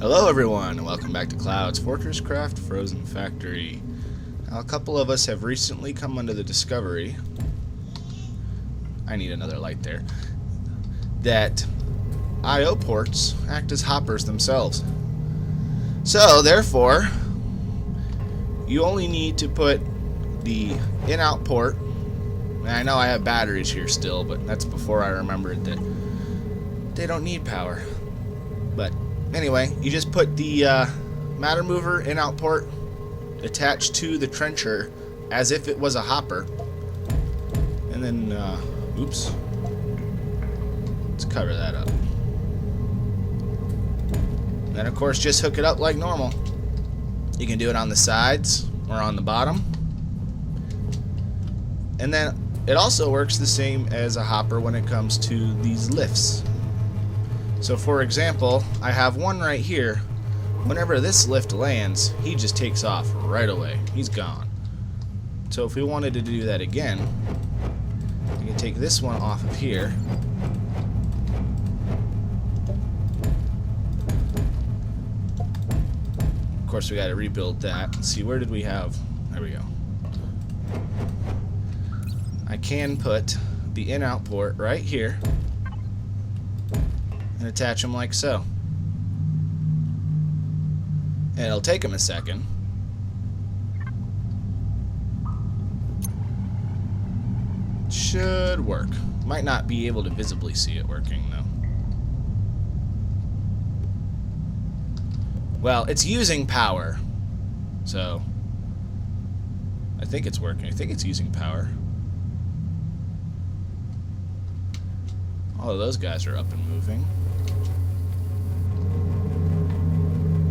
Hello everyone, and welcome back to Cloud's Fortresscraft Frozen Factory. Now, a couple of us have recently come under the discovery, I need another light there, that I/O ports act as hoppers themselves. So, therefore, you only need to put the in-out port, and I know I have batteries here still, but that's before I remembered that they don't need power. But anyway, you just put the matter mover in-out port attached to the trencher as if it was a hopper. And then, oops. Let's cover that up. And then, of course, just hook it up like normal. You can do it on the sides or on the bottom. And then it also works the same as a hopper when it comes to these lifts. So for example, I have one right here. Whenever this lift lands, he just takes off right away. He's gone. So if we wanted to do that again, we can take this one off of here. Of course, we got to rebuild that. Let's see, where did we have? There we go. I can put the in-out port right here and attach them like so. And it'll take them a second. Should work. Might not be able to visibly see it working though. Well, it's using power. So I think it's working. I think it's using power. All of those guys are up and moving.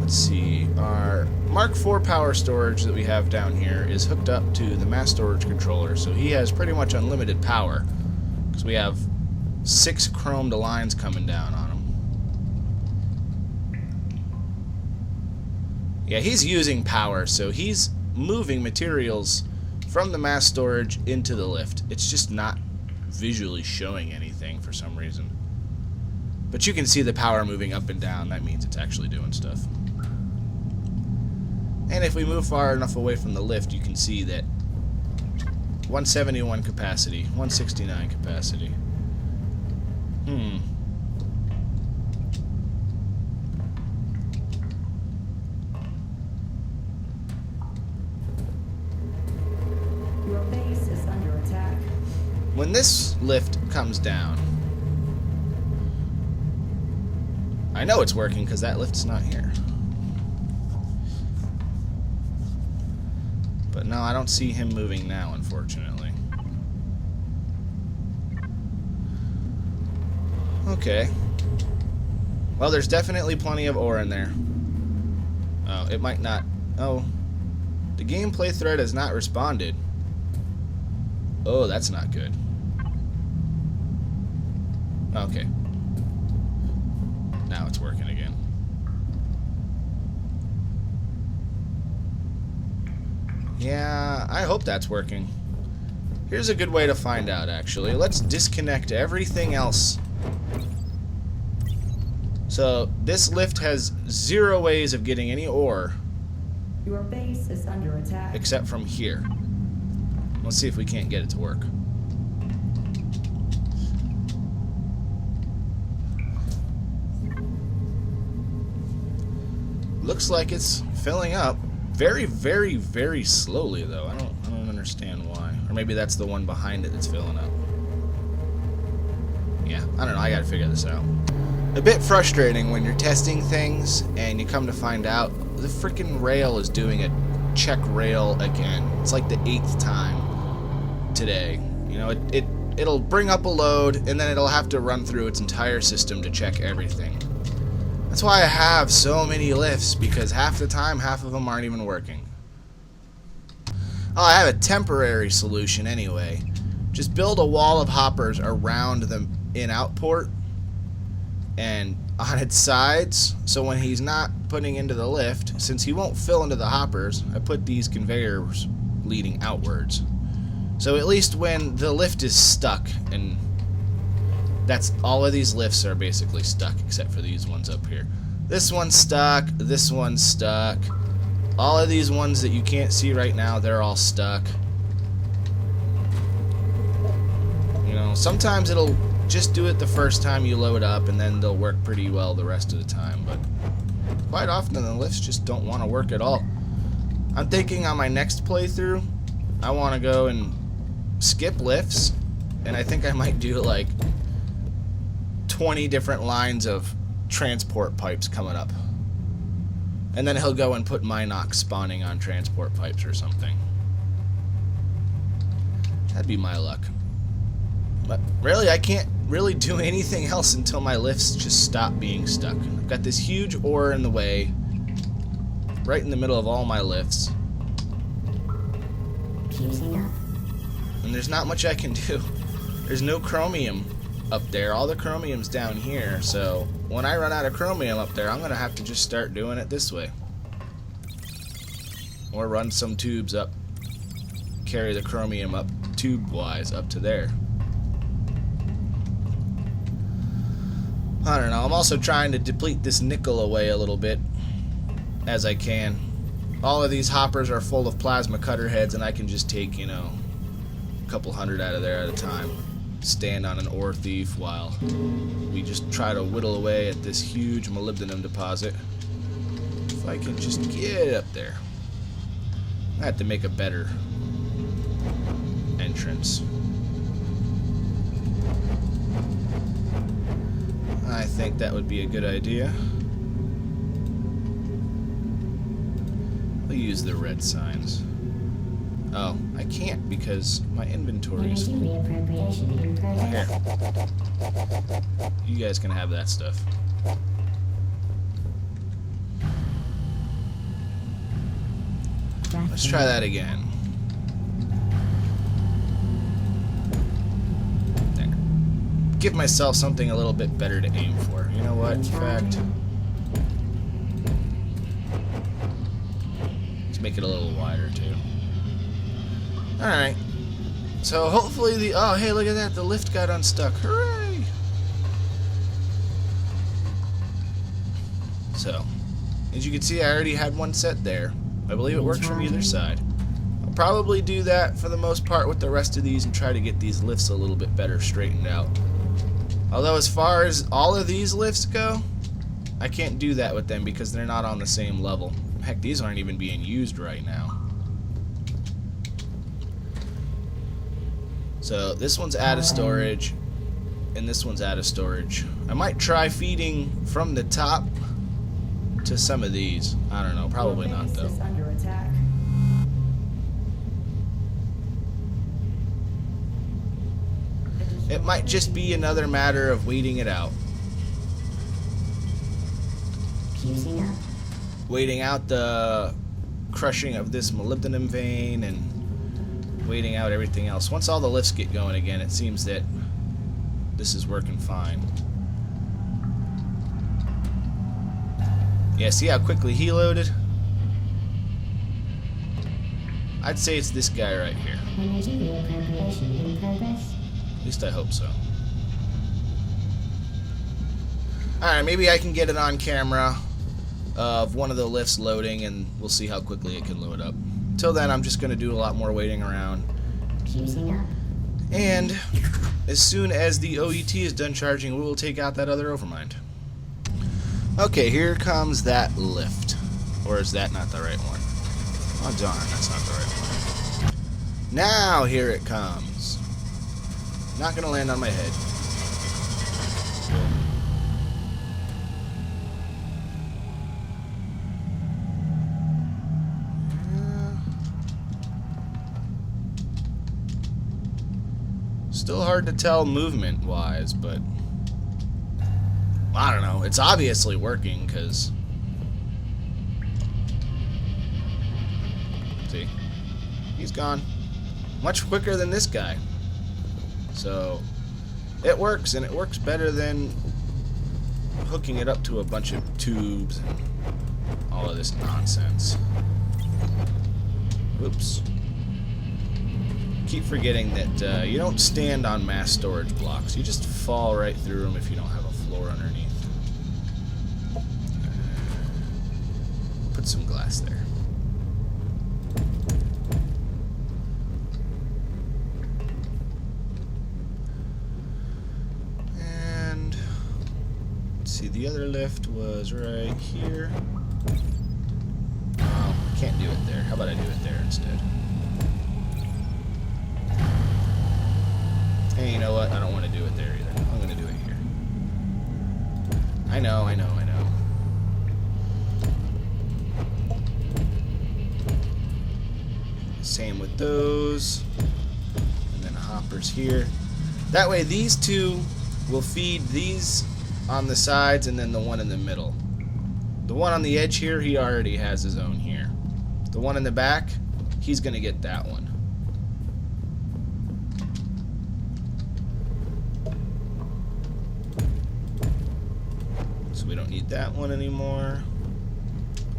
Let's see, our Mark IV power storage that we have down here is hooked up to the mass storage controller, so he has pretty much unlimited power, because we have 6 chromed lines coming down on him. Yeah, he's using power, so he's moving materials from the mass storage into the lift. It's just not visually showing anything for some reason. But you can see the power moving up and down. That means it's actually doing stuff. And if we move far enough away from the lift, you can see that 171 capacity, 169 capacity. Your base is under attack. When this lift comes down, I know it's working because that lift's not here. But no, I don't see him moving now, unfortunately. Okay. Well, there's definitely plenty of ore in there. Oh, it might not... Oh. The gameplay thread has not responded. Oh, that's not good. Okay. Now it's working again. Yeah, I hope that's working. Here's a good way to find out, actually. Let's disconnect everything else. So, this lift has 0 ways of getting any ore. Your base is under attack. Except from here. Let's see if we can't get it to work. Looks like it's filling up. Very, very, very slowly, though. I don't understand why. Or maybe that's the one behind it that's filling up. Yeah, I don't know. I gotta figure this out. A bit frustrating when you're testing things and you come to find out the freaking rail is doing a check rail again. It's like the 8th time today. You know, it'll bring up a load and then it'll have to run through its entire system to check everything. That's why I have so many lifts, because half the time, half of them aren't even working. Oh, I have a temporary solution anyway. Just build a wall of hoppers around the in-out port and on its sides, so when he's not putting into the lift, since he won't fill into the hoppers, I put these conveyors leading outwards. So at least when the lift is stuck, and that's all of these lifts are basically stuck except for these ones up here. This one's stuck. This one's stuck. All of these ones that you can't see right now, they're all stuck. You know, sometimes it'll just do it the first time you load up, and then they'll work pretty well the rest of the time. But quite often the lifts just don't want to work at all. I'm thinking on my next playthrough, I want to go and skip lifts, and I think I might do like 20 different lines of transport pipes coming up. And then he'll go and put Minox spawning on transport pipes or something. That'd be my luck. But really, I can't really do anything else until my lifts just stop being stuck. I've got this huge ore in the way, right in the middle of all my lifts. And there's not much I can do. There's no chromium up there. All the chromium's down here, so when I run out of chromium up there, I'm gonna have to just start doing it this way. Or run some tubes up. Carry the chromium up tube-wise up to there. I don't know. I'm also trying to deplete this nickel away a little bit as I can. All of these hoppers are full of plasma cutter heads, and I can just take, you know, a couple hundred out of there at a time. Stand on an ore thief while we just try to whittle away at this huge molybdenum deposit. If I can just get up there. I have to make a better entrance. I think that would be a good idea. We'll use the red signs. Oh, I can't because my inventory is full. Here. You guys can have that stuff. Let's try that again. There. Give myself something a little bit better to aim for. You know what? In fact, let's make it a little wider too. Alright. So hopefully the... Oh, hey, look at that. The lift got unstuck. Hooray! So, as you can see, I already had one set there. I believe it works from either side. I'll probably do that for the most part with the rest of these and try to get these lifts a little bit better straightened out. Although as far as all of these lifts go, I can't do that with them because they're not on the same level. Heck, these aren't even being used right now. So this one's out of storage, and this one's out of storage. I might try feeding from the top to some of these. I don't know, probably not though. Under attack. It might just be another matter of waiting it out. Waiting out the crushing of this molybdenum vein and waiting out everything else. Once all the lifts get going again, it seems that this is working fine. Yeah, see how quickly he loaded? I'd say it's this guy right here. At least I hope so. Alright, maybe I can get it on camera of one of the lifts loading, and we'll see how quickly it can load up. Till then, I'm just going to do a lot more waiting around. And as soon as the OET is done charging, we will take out that other overmind. Okay, here comes that lift. Or is that not the right one? Oh darn, that's not the right one. Now here it comes. Not going to land on my head. Still hard to tell movement-wise, but I don't know. It's obviously working, because... See? He's gone. Much quicker than this guy. So, it works, and it works better than hooking it up to a bunch of tubes and all of this nonsense. Oops. Keep forgetting that you don't stand on mass storage blocks. You just fall right through them if you don't have a floor underneath. put some glass there. And let's see, the other lift was right here. Oh, I can't do it there. How about I do it there instead? Hey, you know what? I don't want to do it there either. I'm going to do it here. I know. Same with those. And then hoppers here. That way these two will feed these on the sides and then the one in the middle. The one on the edge here, he already has his own here. The one in the back, he's going to get that one. So we don't need that one anymore.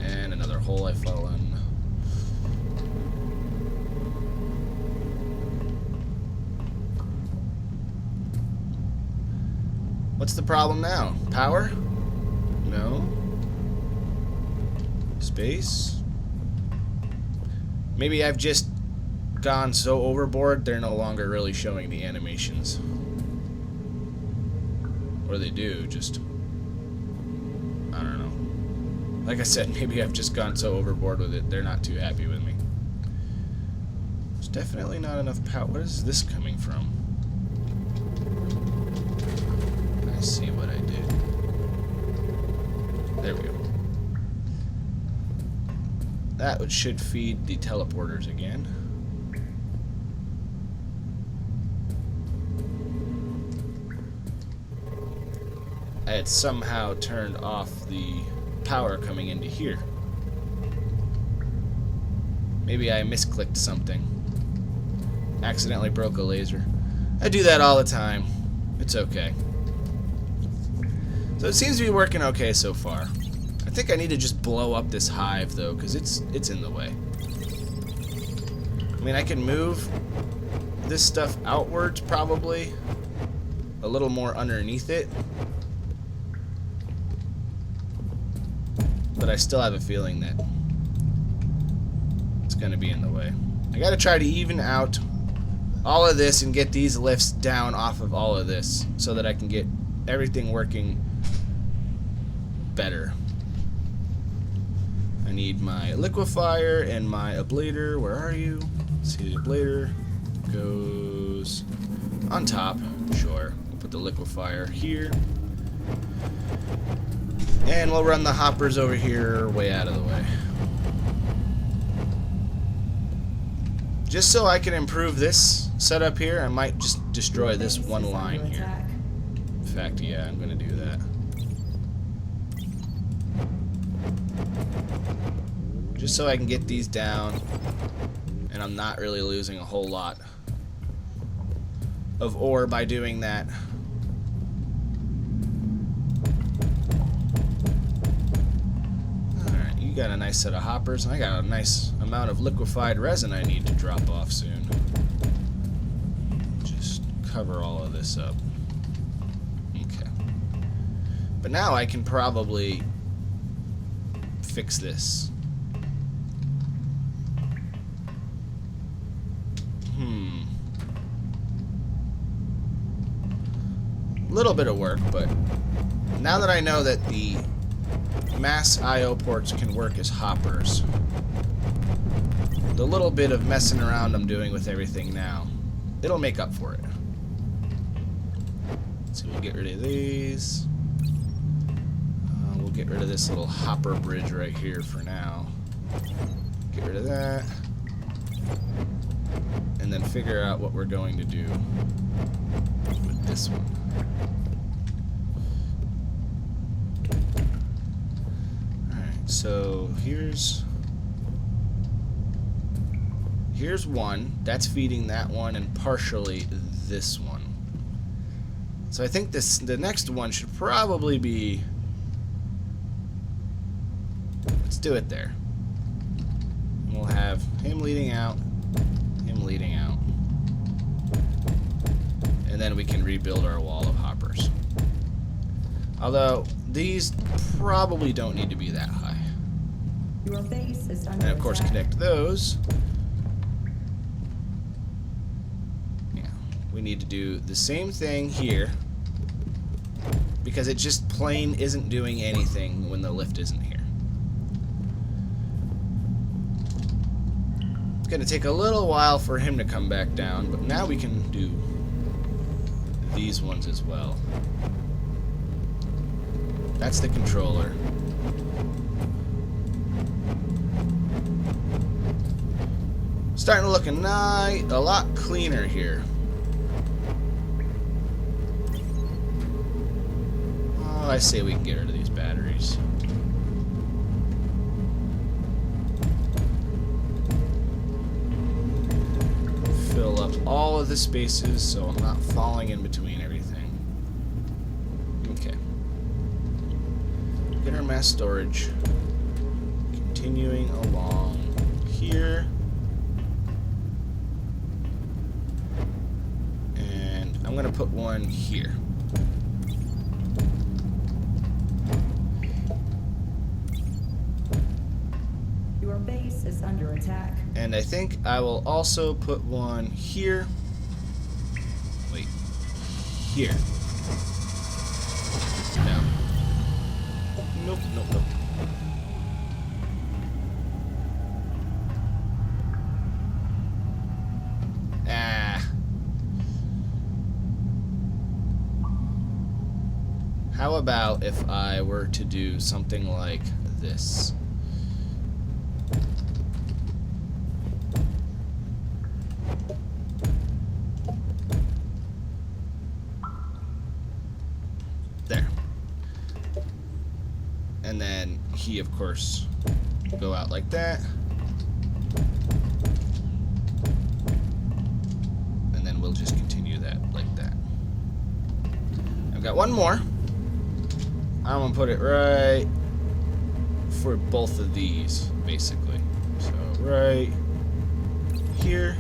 And another hole I fell in. What's the problem now? Power? No. Space? Maybe I've just gone so overboard they're no longer really showing the animations. Or they do, just... I don't know. Like I said, maybe I've just gone so overboard with it, they're not too happy with me. There's definitely not enough power. What is this coming from? I see what I did. There we go. That should feed the teleporters again. I had somehow turned off the power coming into here. Maybe I misclicked something. Accidentally broke a laser. I do that all the time. It's okay. So it seems to be working okay so far. I think I need to just blow up this hive though, because it's in the way. I mean, I can move this stuff outwards probably, a little more underneath it, but I still have a feeling that it's going to be in the way. I got to try to even out all of this and get these lifts down off of all of this so that I can get everything working better. I need my liquefier and my ablator. Where are you? Let's see, the ablator goes on top. Sure. We'll put the liquefier here. And we'll run the hoppers over here way out of the way. Just so I can improve this setup here, I might just destroy this one line here. In fact, yeah, I'm going to do that. Just so I can get these down, and I'm not really losing a whole lot of ore by doing that. Alright, you got a nice set of hoppers, and I got a nice amount of liquefied resin I need to drop off soon. Just cover all of this up. Okay. But now I can probably fix this. Little bit of work, but now that I know that the mass I/O ports can work as hoppers, the little bit of messing around I'm doing with everything now, it'll make up for it. So we'll get rid of these. We'll get rid of this little hopper bridge right here for now. Get rid of that. And then figure out what we're going to do with this one. Alright, so here's one. That's feeding that one and partially this one. So I think the next one should probably be... Let's do it there. And we'll have him leading out, him leading out. And then we can rebuild our wall of hoppers. Although, these probably don't need to be that high. Your base is under And of course attack. connect those. Yeah, we need to do the same thing here, because it just plain isn't doing anything when the lift isn't here. It's gonna take a little while for him to come back down, but now we can do these ones as well. That's the controller. Starting to look a lot cleaner here. Oh, I say we can get rid of these batteries. Fill up all of the spaces so I'm not falling in between everything. Okay. Get our mass storage. Continuing along here. I'm going to put one here. Your base is under attack. And I think I will also put one here. Wait. Here. No. Nope, nope, nope. How about if I were to do something like this? There. And then he, of course, will go out like that. And then we'll just continue that like that. I've got one more. I'm gonna put it right for both of these, basically. So right here.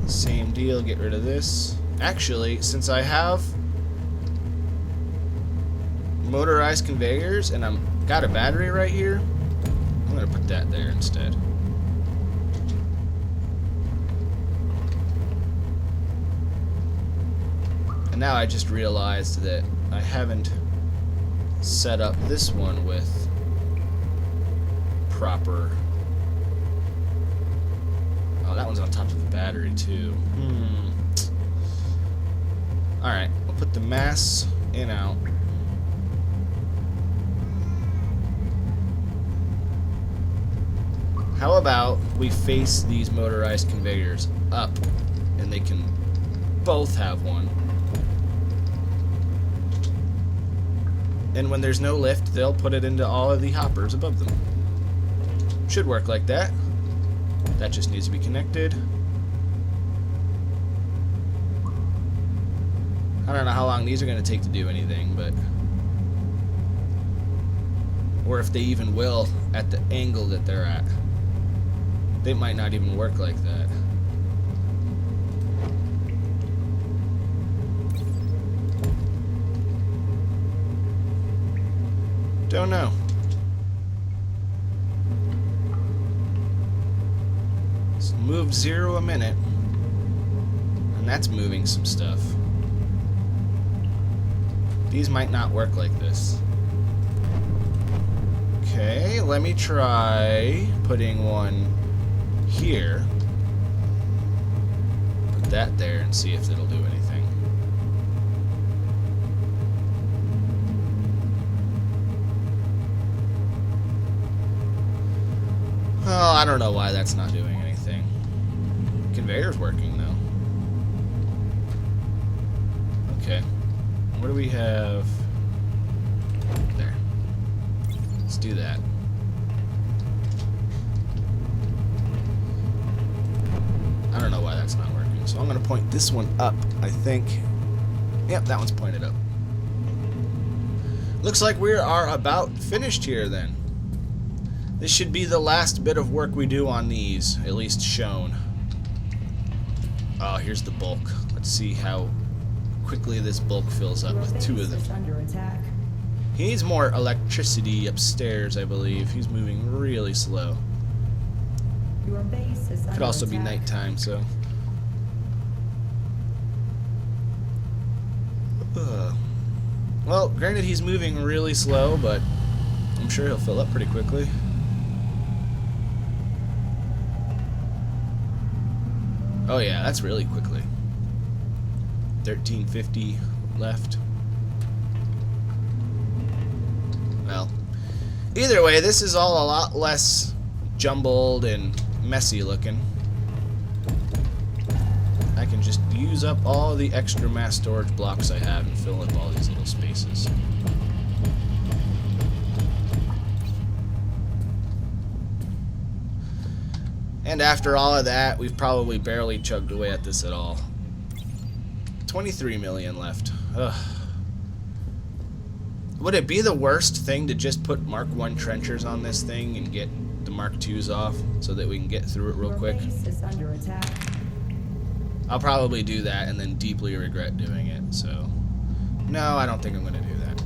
Same deal, get rid of this. Actually, since I have motorized conveyors and I'm got a battery right here, I'm gonna put that there instead. Now I just realized that I haven't set up this one with proper... Oh, that one's on top of the battery too. Alright, we'll put the mass in out. How about we face these motorized conveyors up and they can both have one. And when there's no lift, they'll put it into all of the hoppers above them. Should work like that. That just needs to be connected. I don't know how long these are going to take to do anything, but... Or if they even will at the angle that they're at. They might not even work like that. Don't know. It's moved 0 a minute. And that's moving some stuff. These might not work like this. Okay, let me try putting one here. Put that there and see if it'll do anything. Well, I don't know why that's not doing anything. Conveyor's working, though. Okay. What do we have? There. Let's do that. I don't know why that's not working. So I'm going to point this one up, I think. Yep, that one's pointed up. Looks like we are about finished here, then. This should be the last bit of work we do on these, at least shown. Oh, here's the bulk. Let's see how quickly this bulk fills up Your with 2 of base them. is under attack. He needs more electricity upstairs, I believe. He's moving really slow. Your base is Could under also be attack. nighttime, so. Well, granted he's moving really slow, but I'm sure he'll fill up pretty quickly. Oh yeah, that's really quickly. 1350 left. Well, either way, this is all a lot less jumbled and messy looking. I can just use up all the extra mass storage blocks I have and fill up all these little spaces. And after all of that, we've probably barely chugged away at this at all. 23 million left. Ugh. Would it be the worst thing to just put Mark 1 trenchers on this thing and get the Mark 2s off so that we can get through it real quick? Your base is under attack. I'll probably do that and then deeply regret doing it, so no, I don't think I'm going to do that.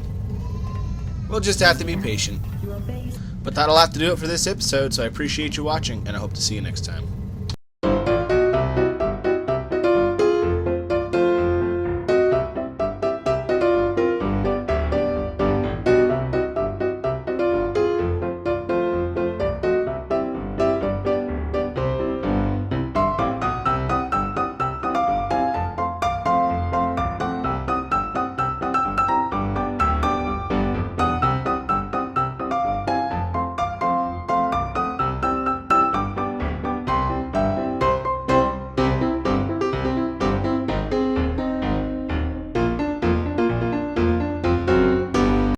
We'll just have to be patient. Your base. But that'll have to do it for this episode, so I appreciate you watching, and I hope to see you next time.